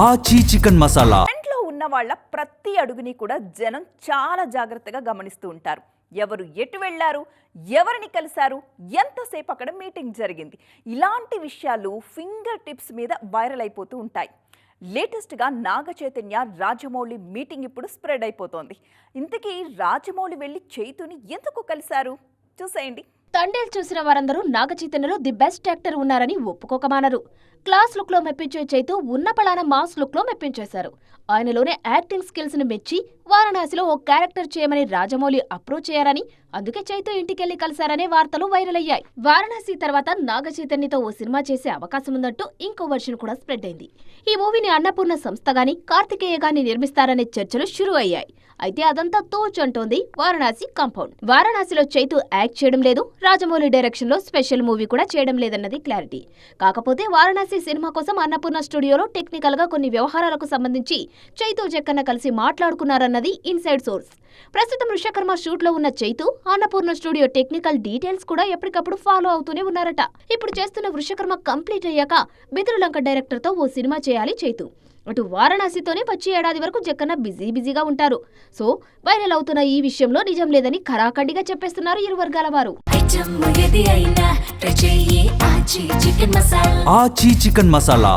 ఆచి చికెన్ మసాలా. ఇంట్లో ఉన్న వాళ్ళ ప్రతి అడుగుని కూడా జనం చాలా జాగ్రత్తగా గమనిస్తూ ఉంటారు. ఎవరు ఎటు వెళ్లారు, ఎవరిని కలిశారు, ఎంతసేపు అక్కడ మీటింగ్ జరిగింది, ఇలాంటి విషయాలు ఫింగర్ టిప్స్ మీద వైరల్ అయిపోతూ ఉంటాయి. లేటెస్ట్గా నాగ చైతన్య రాజమౌళి మీటింగ్ ఇప్పుడు స్ప్రెడ్ అయిపోతోంది. ఇంతకీ రాజమౌళి వెళ్ళి చైతుని ఎందుకు కలిశారు చూసేయండి. తండేల్ చూసిన వారందరూ నాగ చైతన్యలో ది బెస్ట్ యాక్టర్ ఉన్నారని ఒప్పుకోకమానరు. క్లాస్ లుక్ లో మెప్పించే చైతు ఉన్న పళాన మాస్ లుక్ లో మెప్పించేశారు. ఆయనలోనే యాక్టింగ్ స్కిల్స్ ని మెచ్చి వారణాసిలో ఓ క్యారెక్టర్ చేయమని రాజమౌళి అప్రోచ్ చేయారని, అందుకే చైతు ఇంటికెళ్లి కలిశారనే వార్తలు వైరల్ అయ్యాయి. వారణాసి తర్వాత నాగ చైతన్యతో ఓ సినిమా చేసే అవకాశం ఉందంటూ ఇంకో వర్షన్ కూడా స్ప్రెడ్ అయింది. ఈ మూవీని అన్నపూర్ణ సంస్థ గాని కార్తికేయ గాని నిర్మిస్తారనే చర్చలు షురూ అయ్యాయి. అయితే అదంతా తోచ్ అంటోంది వారణాసి కాంపౌండ్. వారణాసిలో చైతు యాక్ట్ చేయడం లేదు, రాజమౌళి డైరెక్షన్ లో స్పెషల్ మూవీ కూడా చేయడం లేదన్నది క్లారిటీ. కాకపోతే వారణాసి సినిమా కోసం అన్నపూర్ణ స్టూడియోలో టెక్నికల్ గా కొన్ని వ్యవహారాలకు సంబంధించి చైతు జక్కన్న కలిసి మాట్లాడుకున్నారన్నది ఇన్సైడ్ సోర్స్. ప్రస్తుతం వృషకర్మ షూట్ లో ఉన్న Chaitu Annapurna studio technical details కూడా ఎప్పటికప్పుడు ఫాలో అవుతూనే ఉన్నారట. ఇప్పుడు చేస్తున్న వృషకర్మ కంప్లీట్ అయ్యాక బిద్రులంక డైరెక్టర్ తో ఓ సినిమా చేయాలి చైతు. అటు వారణాసితోనే వచ్చే ఏడాది వరకు జక్కన్న బిజీగా ఉంటారు. సో వైరల్ అవుతున్న ఈ విషయంలో నిజం లేదని ఖరాఖండిగా చెప్పేస్తున్నారు ఇరు వర్గాల వారు. ఆచి చికెన్ మసాలా.